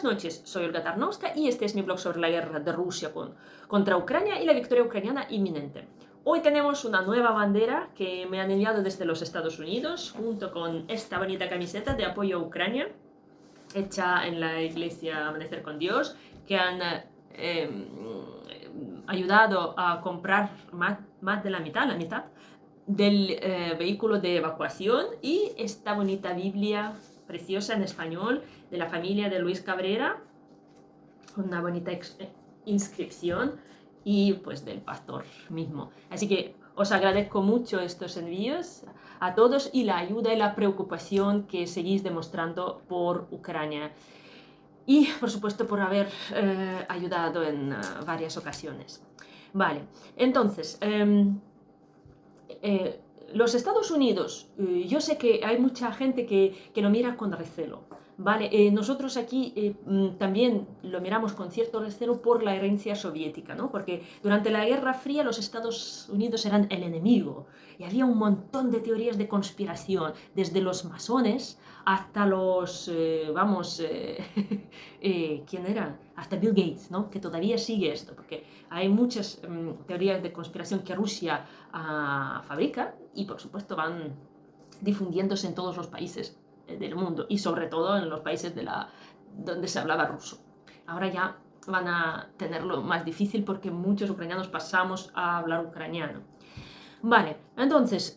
Buenas noches, soy Olga Tarnowska y este es mi blog sobre la guerra de Rusia contra Ucrania y la victoria ucraniana inminente. Hoy tenemos una nueva bandera que me han enviado desde los Estados Unidos, junto con esta bonita camiseta de apoyo a Ucrania, hecha en la iglesia Amanecer con Dios, que han ayudado a comprar más de la mitad del vehículo de evacuación, y esta bonita Biblia preciosa en español de la familia de Luis Cabrera, con una bonita inscripción, y pues del pastor mismo. Así que os agradezco mucho estos envíos a todos y la ayuda y la preocupación que seguís demostrando por Ucrania. Y por supuesto por haber ayudado en varias ocasiones. Vale, entonces, los Estados Unidos, yo sé que hay mucha gente que lo mira con recelo, ¿vale? Nosotros aquí también lo miramos con cierto recelo por la herencia soviética, ¿no? Porque durante la Guerra Fría los Estados Unidos eran el enemigo y había un montón de teorías de conspiración, desde los masones hasta los, ¿quién era? Hasta Bill Gates, ¿no? Que todavía sigue esto, porque hay muchas teorías de conspiración que Rusia fabrica y por supuesto van difundiéndose en todos los países del mundo y sobre todo en los países donde se hablaba ruso. Ahora ya van a tenerlo más difícil porque muchos ucranianos pasamos a hablar ucraniano. Vale, entonces,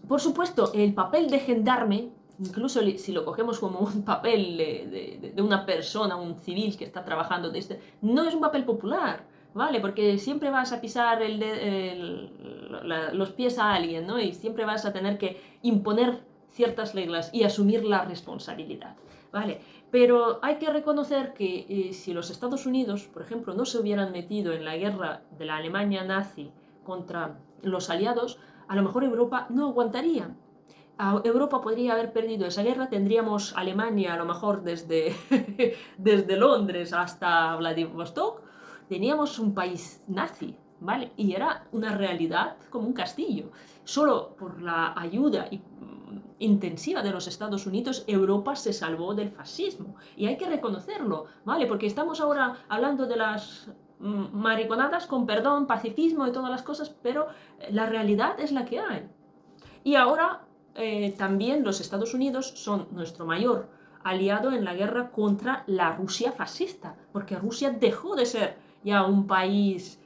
por supuesto, el papel de gendarme, incluso si lo cogemos como un papel de una persona, un civil que está trabajando no es un papel popular, ¿vale? Porque siempre vas a pisar los pies a alguien, ¿no? Y siempre vas a tener que imponer ciertas reglas y asumir la responsabilidad, ¿vale? Pero hay que reconocer que si los Estados Unidos, por ejemplo, no se hubieran metido en la guerra de la Alemania nazi contra los aliados, a lo mejor Europa no aguantaría. Europa podría haber perdido esa guerra, tendríamos Alemania a lo mejor desde, desde Londres hasta Vladivostok, teníamos un país nazi, ¿vale? Y era una realidad como un castillo. Solo por la ayuda intensiva de los Estados Unidos, Europa se salvó del fascismo. Y hay que reconocerlo, ¿vale? Porque estamos ahora hablando de las mariconadas, con perdón, pacifismo y todas las cosas, pero la realidad es la que hay. Y ahora también los Estados Unidos son nuestro mayor aliado en la guerra contra la Rusia fascista, porque Rusia dejó de ser ya un país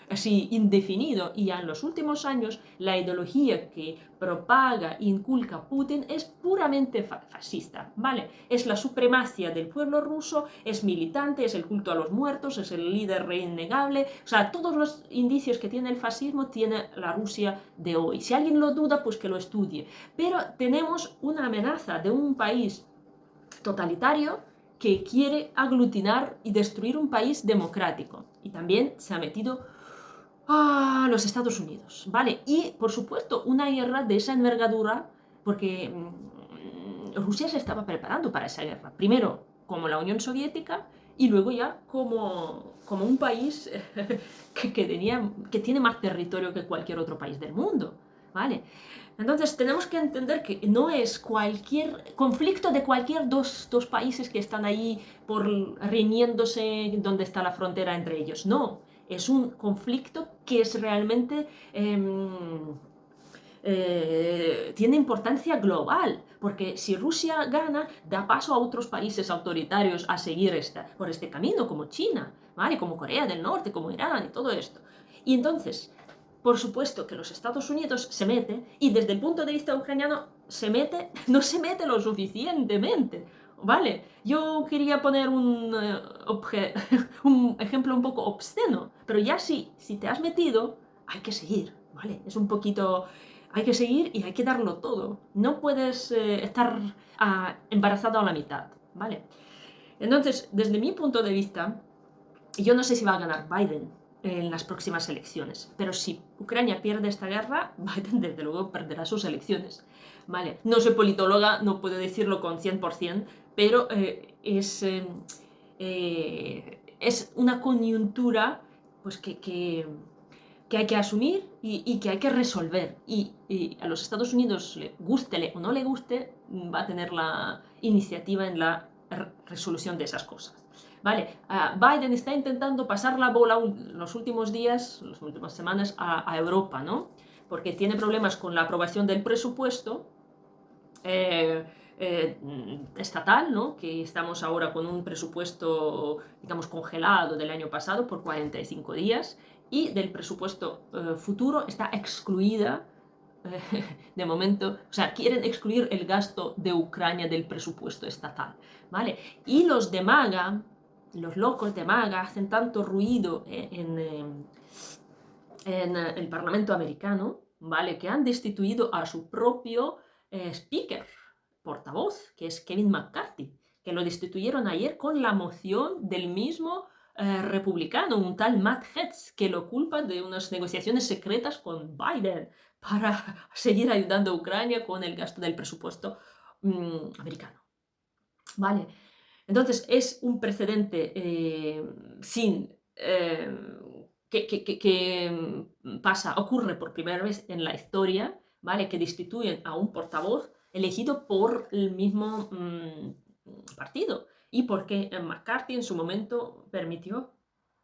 así indefinido, y ya en los últimos años la ideología que propaga e inculca Putin es puramente fascista, ¿vale? Es la supremacía del pueblo ruso, es militante, es el culto a los muertos, es el líder innegable, o sea, todos los indicios que tiene el fascismo tiene la Rusia de hoy. Si alguien lo duda, pues que lo estudie. Pero tenemos una amenaza de un país totalitario que quiere aglutinar y destruir un país democrático. Y también se ha metido a los Estados Unidos, ¿vale? Y, por supuesto, una guerra de esa envergadura, porque Rusia se estaba preparando para esa guerra. Primero, como la Unión Soviética, y luego ya como un país que tiene más territorio que cualquier otro país del mundo, ¿vale? Entonces tenemos que entender que no es cualquier conflicto de cualquier dos países que están ahí riñéndose donde está la frontera entre ellos. No, es un conflicto que es realmente tiene importancia global, porque si Rusia gana, da paso a otros países autoritarios a seguir por este camino, como China, ¿vale? Como Corea del Norte, como Irán y todo esto. Y entonces, por supuesto que los Estados Unidos se mete, y desde el punto de vista ucraniano no se mete lo suficientemente, ¿vale? Yo quería poner un ejemplo un poco obsceno, pero ya si te has metido, hay que seguir, ¿vale? Es un poquito... Hay que seguir y hay que darlo todo. No puedes estar embarazado a la mitad, ¿vale? Entonces, desde mi punto de vista, yo no sé si va a ganar Biden en las próximas elecciones, pero si Ucrania pierde esta guerra, Biden desde luego perderá sus elecciones, ¿vale? No soy politóloga, no puedo decirlo con 100%, pero es una coyuntura pues que hay que asumir y que hay que resolver. Y a los Estados Unidos, le gústele o no le guste, va a tener la iniciativa en la resolución de esas cosas. ¿Vale? Biden está intentando pasar la bola los últimos días, las últimas semanas a Europa, ¿no? Porque tiene problemas con la aprobación del presupuesto estatal, ¿no? Que estamos ahora con un presupuesto, digamos, congelado del año pasado por 45 días y del presupuesto futuro está excluida de momento, o sea, quieren excluir el gasto de Ucrania del presupuesto estatal, ¿vale? Y los de MAGA, los locos de MAGA, hacen tanto ruido en el Parlamento americano, ¿vale? Que han destituido a su propio speaker, portavoz, que es Kevin McCarthy, que lo destituyeron ayer con la moción del mismo republicano, un tal Matt Gaetz, que lo culpa de unas negociaciones secretas con Biden para seguir ayudando a Ucrania con el gasto del presupuesto americano. ¿Vale? Entonces es un precedente sin... que ocurre por primera vez en la historia, ¿vale? Que destituyen a un portavoz elegido por el mismo partido y porque McCarthy en su momento permitió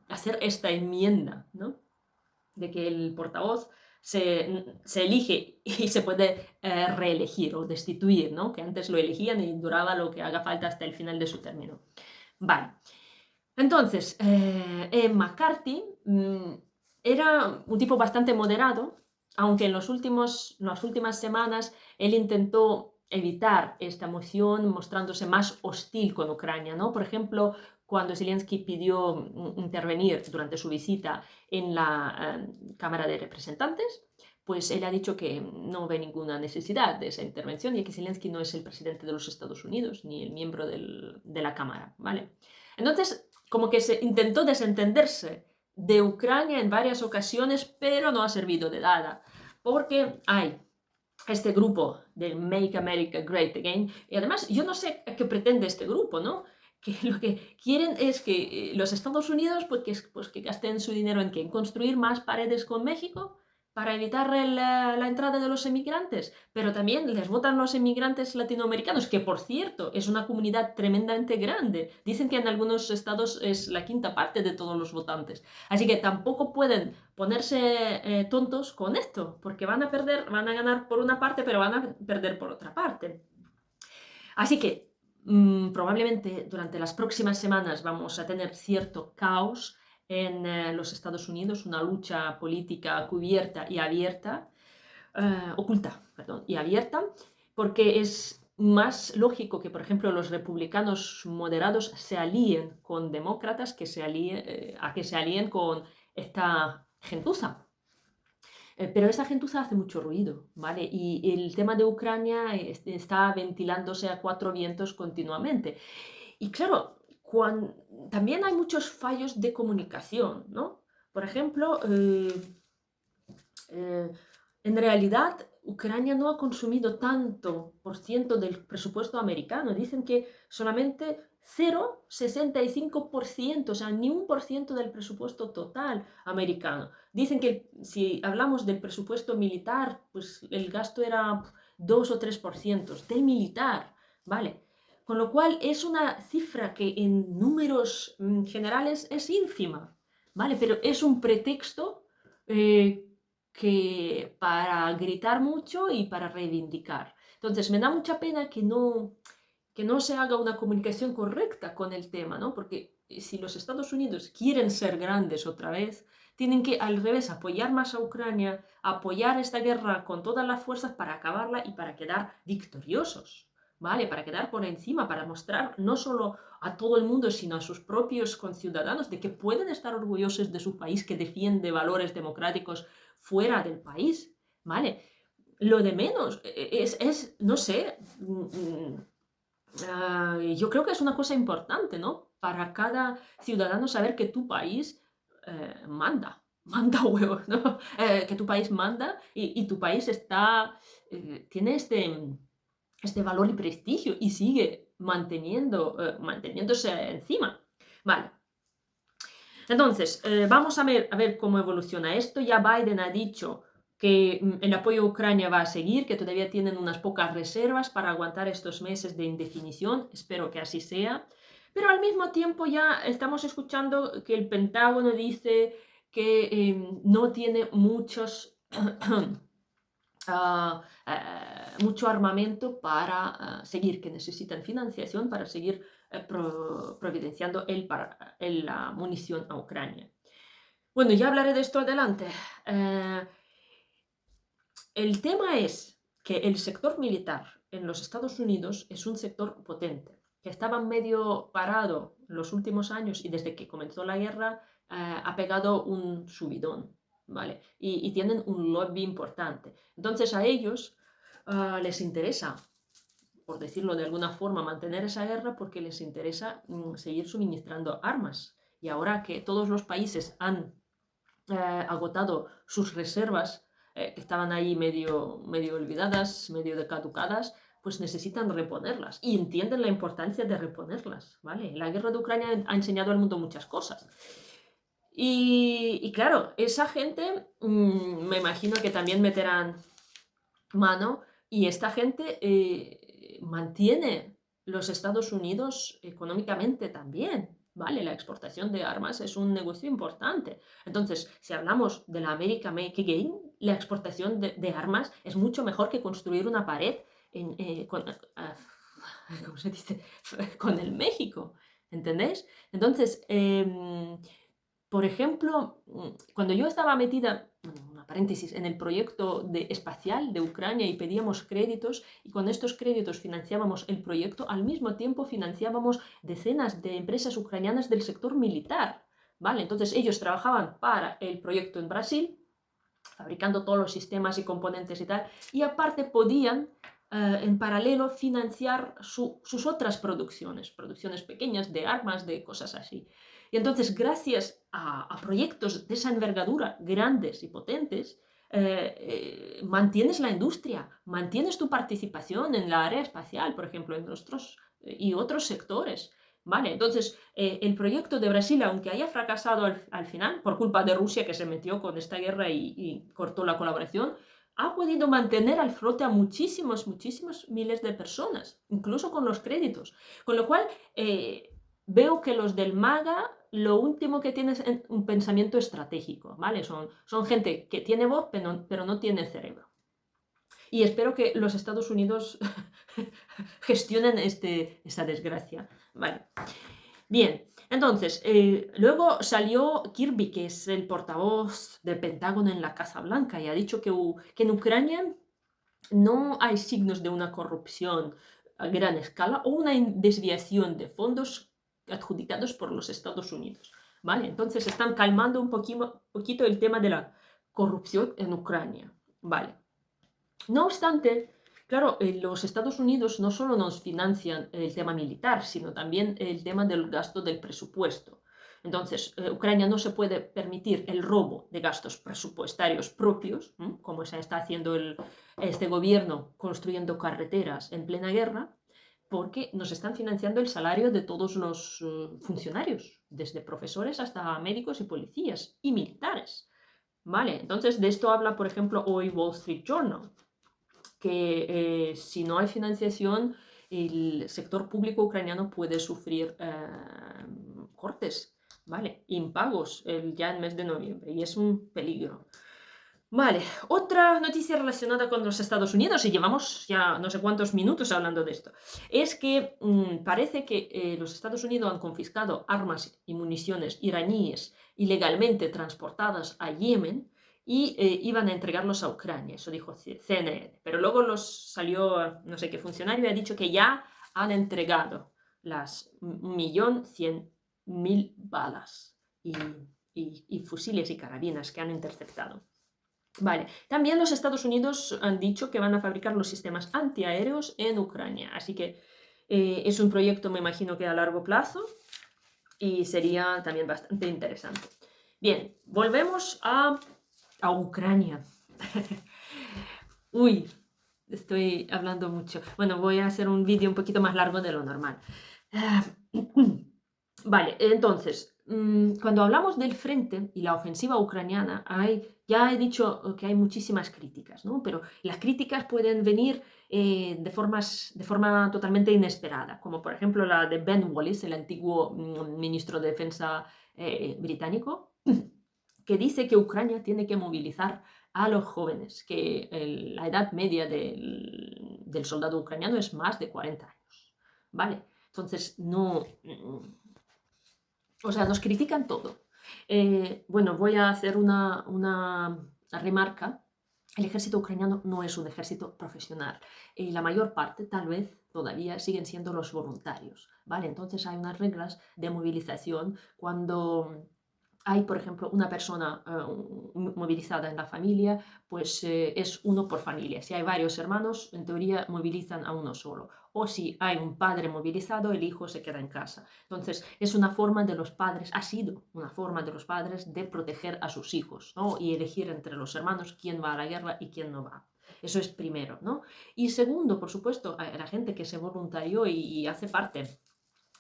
hacer esta enmienda, ¿no? De que el portavoz se elige y se puede reelegir o destituir, ¿no? Que antes lo elegían y duraba lo que haga falta hasta el final de su término. Vale. Entonces, McCarthy era un tipo bastante moderado, aunque en las últimas semanas él intentó evitar esta moción mostrándose más hostil con Ucrania, ¿no? Por ejemplo, cuando Zelensky pidió intervenir durante su visita en la Cámara de Representantes, pues él ha dicho que no ve ninguna necesidad de esa intervención, ya que Zelensky no es el presidente de los Estados Unidos ni el miembro de la Cámara, ¿vale? Entonces, como que se intentó desentenderse de Ucrania en varias ocasiones, pero no ha servido de nada, porque hay este grupo del Make America Great Again, y además yo no sé qué pretende este grupo, ¿no? Que lo que quieren es que los Estados Unidos pues que gasten su dinero en construir más paredes con México para evitar la entrada de los emigrantes, pero también les votan los emigrantes latinoamericanos, que por cierto es una comunidad tremendamente grande. Dicen que en algunos estados es la quinta parte de todos los votantes. Así que tampoco pueden ponerse tontos con esto, porque van a ganar por una parte, pero van a perder por otra parte. Así que probablemente durante las próximas semanas vamos a tener cierto caos en los Estados Unidos, una lucha política cubierta y abierta, oculta, perdón, y abierta, porque es más lógico que, por ejemplo, los republicanos moderados se alíen con demócratas que a que se alíen con esta gentuza. Pero esa gentuza hace mucho ruido, ¿vale? Y el tema de Ucrania está ventilándose a cuatro vientos continuamente. Y claro, también hay muchos fallos de comunicación, ¿no? Por ejemplo, en realidad Ucrania no ha consumido tanto por ciento del presupuesto americano. Dicen que solamente 0,65%, o sea, ni 1% del presupuesto total americano. Dicen que si hablamos del presupuesto militar, pues el gasto era 2 o 3% del militar, ¿vale? Con lo cual es una cifra que en números generales es ínfima, ¿vale? Pero es un pretexto que para gritar mucho y para reivindicar. Entonces me da mucha pena que no se haga una comunicación correcta con el tema, ¿no? Porque si los Estados Unidos quieren ser grandes otra vez, tienen que al revés apoyar más a Ucrania, apoyar esta guerra con todas las fuerzas para acabarla y para quedar victoriosos, ¿vale? Para quedar por encima, para mostrar no solo a todo el mundo, sino a sus propios conciudadanos de que pueden estar orgullosos de su país que defiende valores democráticos fuera del país, ¿vale? Lo de menos no sé, yo creo que es una cosa importante, ¿no? Para cada ciudadano saber que tu país manda huevos, ¿no? Que tu país manda y tu país tiene este valor y prestigio y sigue manteniéndose encima. Vale. Entonces, vamos a ver cómo evoluciona esto. Ya Biden ha dicho que el apoyo a Ucrania va a seguir, que todavía tienen unas pocas reservas para aguantar estos meses de indefinición, espero que así sea, pero al mismo tiempo ya estamos escuchando que el Pentágono dice que no tiene mucho armamento para seguir, que necesitan financiación para seguir providenciando la munición a Ucrania. Bueno, ya hablaré de esto adelante. El tema es que el sector militar en los Estados Unidos es un sector potente, que estaba medio parado en los últimos años y desde que comenzó la guerra ha pegado un subidón, ¿vale? Y tienen un lobby importante. Entonces a ellos les interesa, por decirlo de alguna forma, mantener esa guerra porque les interesa seguir suministrando armas. Y ahora que todos los países han agotado sus reservas, que estaban ahí medio olvidadas, medio caducadas, pues necesitan reponerlas y entienden la importancia de reponerlas, ¿vale? La guerra de Ucrania ha enseñado al mundo muchas cosas. Y claro, esa gente me imagino que también meterán mano y esta gente mantiene los Estados Unidos económicamente también, ¿vale? La exportación de armas es un negocio importante. Entonces, si hablamos de la America Make Again, la exportación de armas es mucho mejor que construir una pared ¿cómo se dice? Con el México, ¿entendéis? Entonces, por ejemplo, cuando yo estaba metida, una paréntesis, en el proyecto espacial de Ucrania y pedíamos créditos y con estos créditos financiábamos el proyecto, al mismo tiempo financiábamos decenas de empresas ucranianas del sector militar, ¿vale? Entonces ellos trabajaban para el proyecto en Brasil, fabricando todos los sistemas y componentes y tal, y aparte podían en paralelo financiar sus otras producciones pequeñas de armas, de cosas así. Y entonces, gracias a proyectos de esa envergadura, grandes y potentes, mantienes la industria, mantienes tu participación en la área espacial, por ejemplo, en nuestros y otros sectores. Vale, entonces el proyecto de Brasil, aunque haya fracasado al final, por culpa de Rusia que se metió con esta guerra y cortó la colaboración, ha podido mantener al flote a muchísimos miles de personas, incluso con los créditos. Con lo cual, veo que los del MAGA lo último que tienen es un pensamiento estratégico, ¿vale? Son gente que tiene voz, pero no tiene cerebro. Y espero que los Estados Unidos gestionen esa desgracia, ¿vale? Bien, entonces, luego salió Kirby, que es el portavoz del Pentágono en la Casa Blanca, y ha dicho que en Ucrania no hay signos de una corrupción a gran escala o una desviación de fondos adjudicados por los Estados Unidos, ¿vale? Entonces están calmando un poquito el tema de la corrupción en Ucrania, ¿vale? No obstante, claro, los Estados Unidos no solo nos financian el tema militar, sino también el tema del gasto del presupuesto. Entonces, Ucrania no se puede permitir el robo de gastos presupuestarios propios, como se está haciendo este gobierno construyendo carreteras en plena guerra, porque nos están financiando el salario de todos los funcionarios, desde profesores hasta médicos y policías y militares. Vale, entonces de esto habla, por ejemplo, hoy Wall Street Journal, que si no hay financiación, el sector público ucraniano puede sufrir cortes, ¿vale? Impagos ya en mes de noviembre, y es un peligro. Vale, otra noticia relacionada con los Estados Unidos, y llevamos ya no sé cuántos minutos hablando de esto, es que parece que los Estados Unidos han confiscado armas y municiones iraníes ilegalmente transportadas a Yemen y iban a entregarlos a Ucrania, eso dijo CNN, pero luego salió no sé qué funcionario y ha dicho que ya han entregado las 1.100.000 balas y fusiles y carabinas que han interceptado. Vale, también los Estados Unidos han dicho que van a fabricar los sistemas antiaéreos en Ucrania, así que es un proyecto, me imagino que a largo plazo, y sería también bastante interesante. Bien, volvemos a Ucrania. Uy, estoy hablando mucho. Bueno, voy a hacer un vídeo un poquito más largo de lo normal. Vale, entonces, cuando hablamos del frente y la ofensiva ucraniana, ya he dicho que hay muchísimas críticas, ¿no? Pero las críticas pueden venir de forma totalmente inesperada, como por ejemplo la de Ben Wallace, el antiguo ministro de Defensa británico, que dice que Ucrania tiene que movilizar a los jóvenes, que la edad media del soldado ucraniano es más de 40 años, ¿vale? Entonces, no, o sea, nos critican todo. Bueno, voy a hacer una remarca. El ejército ucraniano no es un ejército profesional. La mayor parte, tal vez, todavía siguen siendo los voluntarios, ¿vale? Entonces hay unas reglas de movilización cuando hay, por ejemplo, una persona movilizada en la familia, pues es uno por familia. Si hay varios hermanos, en teoría movilizan a uno solo. O si hay un padre movilizado, el hijo se queda en casa. Entonces, es una forma de los padres, ha sido una forma de los padres de proteger a sus hijos, ¿no? Y elegir entre los hermanos quién va a la guerra y quién no va. Eso es primero, ¿no? Y segundo, por supuesto, la gente que se voluntarió y hace parte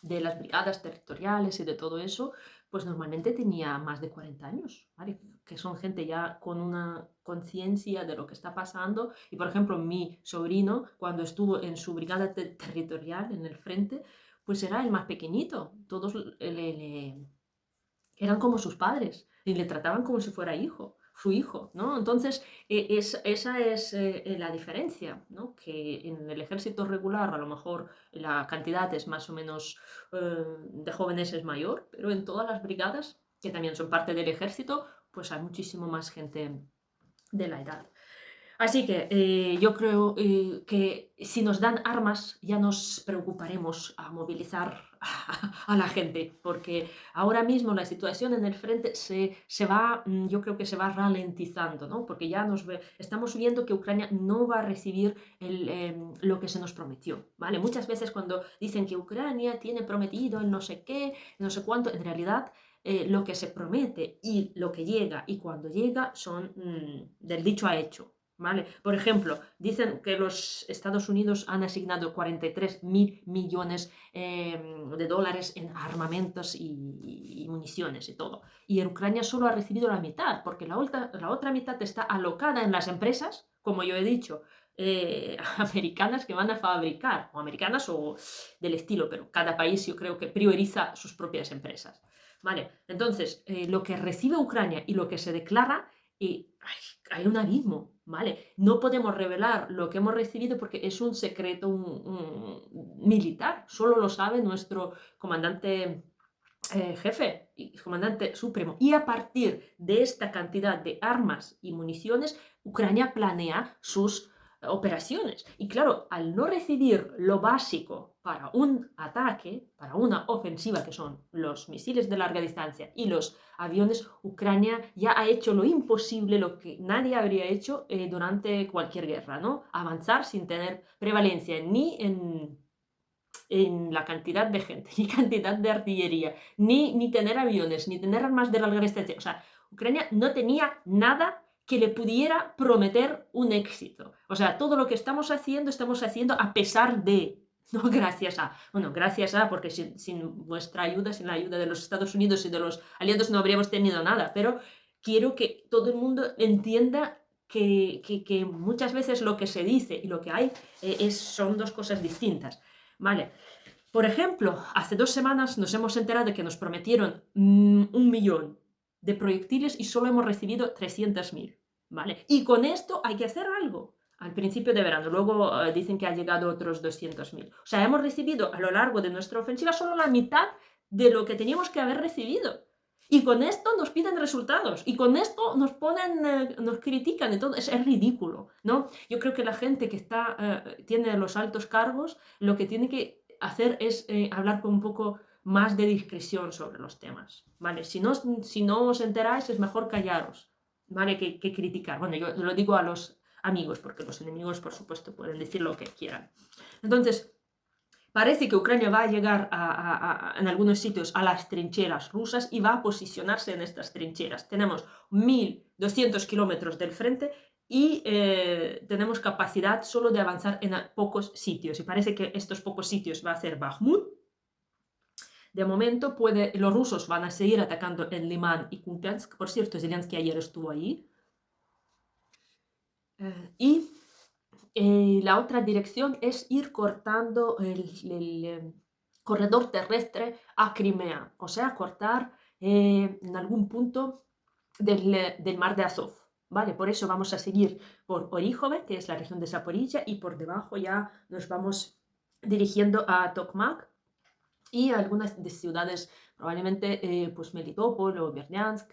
de las brigadas territoriales y de todo eso, pues normalmente tenía más de 40 años, ¿vale? Que son gente ya con una conciencia de lo que está pasando. Y por ejemplo, mi sobrino, cuando estuvo en su brigada territorial en el frente, pues era el más pequeñito. Todos eran como sus padres y le trataban como si fuera su hijo, ¿no? Entonces, esa es la diferencia, ¿no? Que en el ejército regular a lo mejor la cantidad es más o menos de jóvenes es mayor, pero en todas las brigadas, que también son parte del ejército, pues hay muchísimo más gente de la edad. Así que yo creo que si nos dan armas ya nos preocuparemos a movilizar a la gente, porque ahora mismo la situación en el frente yo creo que se va ralentizando, ¿no? Porque ya estamos viendo que Ucrania no va a recibir lo que se nos prometió, ¿vale? Muchas veces cuando dicen que Ucrania tiene prometido el no sé qué, no sé cuánto, en realidad lo que se promete y lo que llega y cuando llega son del dicho a hecho. ¿Vale? Por ejemplo, dicen que los Estados Unidos han asignado 43.000 millones de dólares en armamentos y municiones y todo. Y en Ucrania solo ha recibido la mitad, porque la otra mitad está alocada en las empresas, como yo he dicho, americanas que van a fabricar, o americanas o del estilo, pero cada país yo creo que prioriza sus propias empresas. ¿Vale? Entonces, lo que recibe Ucrania y lo que se declara, hay un abismo, ¿vale? No podemos revelar lo que hemos recibido porque es un secreto militar, solo lo sabe nuestro comandante jefe y comandante supremo. Y a partir de esta cantidad de armas y municiones, Ucrania planea sus operaciones. Y claro, al no recibir lo básico para un ataque, para una ofensiva, que son los misiles de larga distancia y los aviones, Ucrania ya ha hecho lo imposible, lo que nadie habría hecho durante cualquier guerra, ¿no? Avanzar sin tener prevalencia ni en la cantidad de gente, ni cantidad de artillería, ni tener aviones, ni tener armas de larga distancia. O sea, Ucrania no tenía nada que le pudiera prometer un éxito. O sea, todo lo que estamos haciendo a pesar de, no gracias a, bueno, gracias a, porque sin vuestra ayuda, sin la ayuda de los Estados Unidos y de los aliados no habríamos tenido nada, pero quiero que todo el mundo entienda que muchas veces lo que se dice y lo que hay son dos cosas distintas. Vale. Por ejemplo, hace 2 semanas nos hemos enterado de que nos prometieron 1.000.000 de proyectiles y solo hemos recibido 300.000, ¿vale? Y con esto hay que hacer algo. Al principio de verano, luego dicen que ha llegado otros 200.000. O sea, hemos recibido a lo largo de nuestra ofensiva solo la mitad de lo que teníamos que haber recibido. Y con esto nos piden resultados, y con esto nos nos critican, entonces es ridículo, ¿no? Yo creo que la gente que tiene los altos cargos, lo que tiene que hacer es hablar con un poco más de discreción sobre los temas, ¿vale? Si no os enteráis, es mejor callaros, ¿vale? Que criticar. Bueno, yo lo digo a los amigos, porque los enemigos, por supuesto, pueden decir lo que quieran. Entonces, parece que Ucrania va a llegar en algunos sitios a las trincheras rusas y va a posicionarse en estas trincheras. Tenemos 1.200 kilómetros del frente y tenemos capacidad solo de avanzar en pocos sitios. Y parece que estos pocos sitios va a ser Bakhmut, De momento los rusos van a seguir atacando en Limán y Kupiansk. Por cierto, Zelensky ayer estuvo ahí. Y la otra dirección es ir cortando el corredor terrestre a Crimea, o sea, cortar en algún punto del mar de Azov. ¿Vale? Por eso vamos a seguir por Oríjove, que es la región de Zaporilla, y por debajo ya nos vamos dirigiendo a Tokmak y a algunas de ciudades, probablemente pues Melitopol o Bernyansk,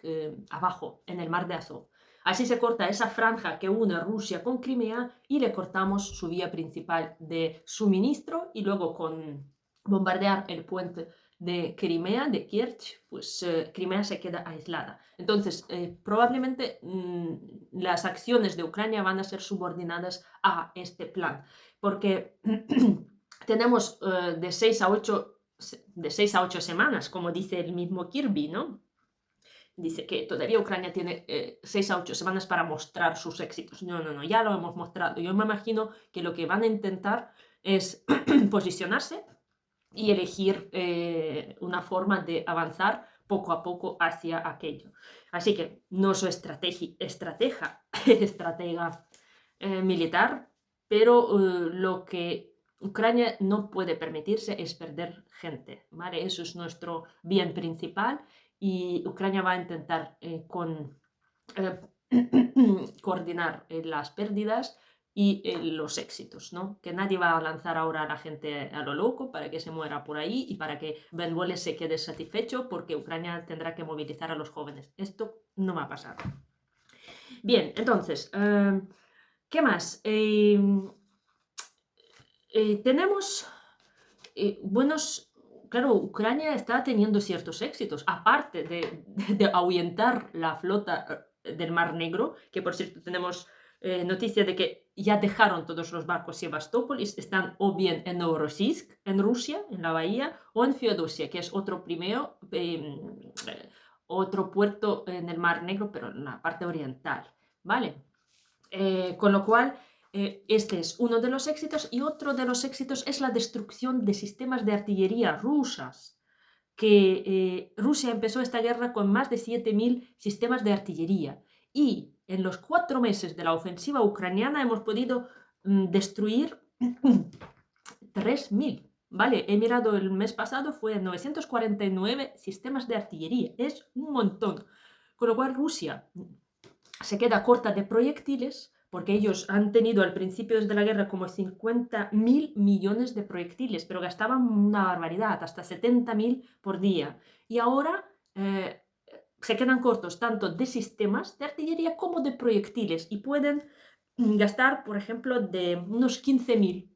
abajo, en el mar de Azov. Así se corta esa franja que une Rusia con Crimea y le cortamos su vía principal de suministro, y luego con bombardear el puente de Crimea, de Kerch, pues Crimea se queda aislada. Entonces, probablemente las acciones de Ucrania van a ser subordinadas a este plan, porque tenemos de 6 a 8 semanas, como dice el mismo Kirby, ¿no? Dice que todavía Ucrania tiene 6 a 8 semanas para mostrar sus éxitos. No, ya lo hemos mostrado. Yo me imagino que lo que van a intentar es posicionarse y elegir una forma de avanzar poco a poco hacia aquello. Así que no soy estratega militar, pero lo que Ucrania no puede permitirse es perder gente, ¿vale? Eso es nuestro bien principal, y Ucrania va a intentar coordinar las pérdidas y los éxitos, ¿no? Que nadie va a lanzar ahora a la gente a lo loco para que se muera por ahí y para que Benvolé se quede satisfecho porque Ucrania tendrá que movilizar a los jóvenes. Esto no va a pasar. Bien, entonces, ¿qué más? Tenemos buenos... Claro, Ucrania está teniendo ciertos éxitos, aparte de ahuyentar la flota del Mar Negro, que por cierto tenemos noticia de que ya dejaron todos los barcos Sebastopol y están o bien en Novorossiysk, en Rusia, en la bahía, o en Feodosia, que es otro puerto en el Mar Negro, pero en la parte oriental, ¿vale? Con lo cual, este es uno de los éxitos, y otro de los éxitos es la destrucción de sistemas de artillería rusas, que Rusia empezó esta guerra con más de 7.000 sistemas de artillería, y en los 4 meses de la ofensiva ucraniana hemos podido destruir 3.000. Vale, he mirado el mes pasado, fue 949 sistemas de artillería, es un montón. Con lo cual Rusia se queda corta de proyectiles, porque ellos han tenido al principio de la guerra como 50.000 millones de proyectiles, pero gastaban una barbaridad, hasta 70.000 por día. Y ahora se quedan cortos tanto de sistemas de artillería como de proyectiles, y pueden gastar, por ejemplo, de unos 15.000,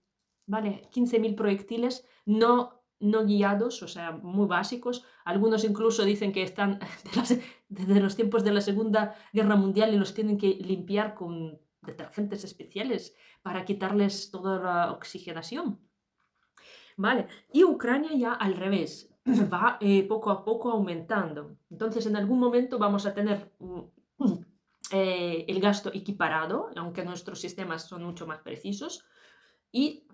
¿vale? 15.000 proyectiles no guiados, o sea, muy básicos. Algunos incluso dicen que están desde los tiempos de la Segunda Guerra Mundial y los tienen que limpiar con detergentes especiales para quitarles toda la oxigenación. ¿Vale? Y Ucrania ya al revés, va poco a poco aumentando. Entonces en algún momento vamos a tener el gasto equiparado, aunque nuestros sistemas son mucho más precisos, y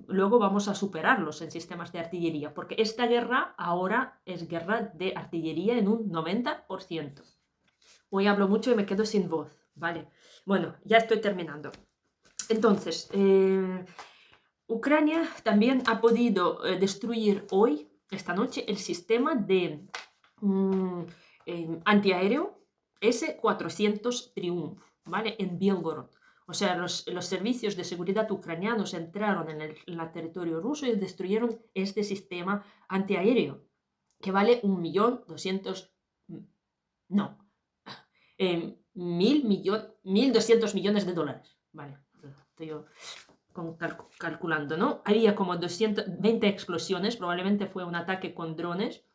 luego vamos a superarlos en sistemas de artillería, porque esta guerra ahora es guerra de artillería en un 90%. Hoy hablo mucho y me quedo sin voz, ¿vale? Bueno, ya estoy terminando. Entonces, Ucrania también ha podido destruir hoy, esta noche, el sistema de antiaéreo S-400 Triumph, ¿vale? En Belgorod. O sea, los servicios de seguridad ucranianos entraron en el territorio ruso y destruyeron este sistema antiaéreo, que vale 1.200.000... No. 1.200 millones de dólares. Vale, estoy calculando, ¿no? Había como 220 explosiones, probablemente fue un ataque con drones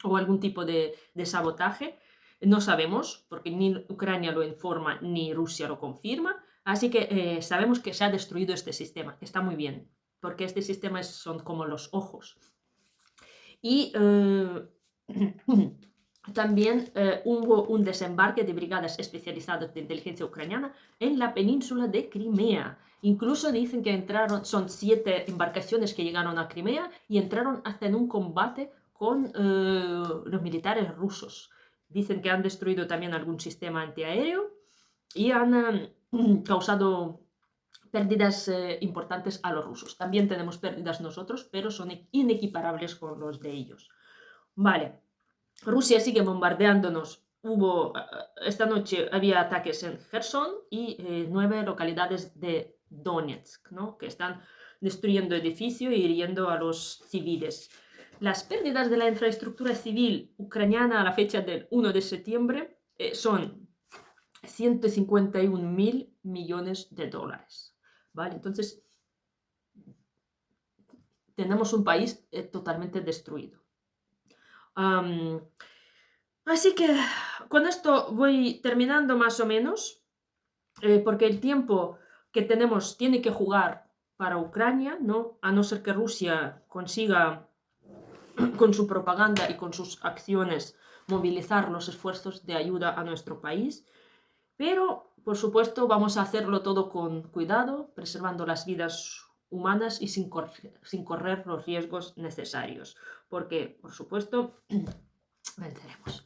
o algún tipo de sabotaje. No sabemos, porque ni Ucrania lo informa ni Rusia lo confirma. Así que sabemos que se ha destruido este sistema, que está muy bien, porque este sistema son como los ojos. Y también hubo un desembarque de brigadas especializadas de inteligencia ucraniana en la península de Crimea. Incluso dicen que entraron, son 7 embarcaciones que llegaron a Crimea y entraron hasta en un combate con los militares rusos. Dicen que han destruido también algún sistema antiaéreo y han causado pérdidas importantes a los rusos. También tenemos pérdidas nosotros, pero son inequiparables con los de ellos. Vale. Rusia sigue bombardeándonos. Esta noche había ataques en Kherson y 9 localidades de Donetsk, ¿no? Que están destruyendo edificios y hiriendo a los civiles. Las pérdidas de la infraestructura civil ucraniana a la fecha del 1 de septiembre son 151.000 millones de dólares. ¿Vale? Entonces, tenemos un país totalmente destruido. Así que con esto voy terminando más o menos, porque el tiempo que tenemos tiene que jugar para Ucrania, ¿no? A no ser que Rusia consiga con su propaganda y con sus acciones movilizar los esfuerzos de ayuda a nuestro país. Pero, por supuesto, vamos a hacerlo todo con cuidado, preservando las vidas humanas y sin correr los riesgos necesarios, porque, por supuesto, venceremos.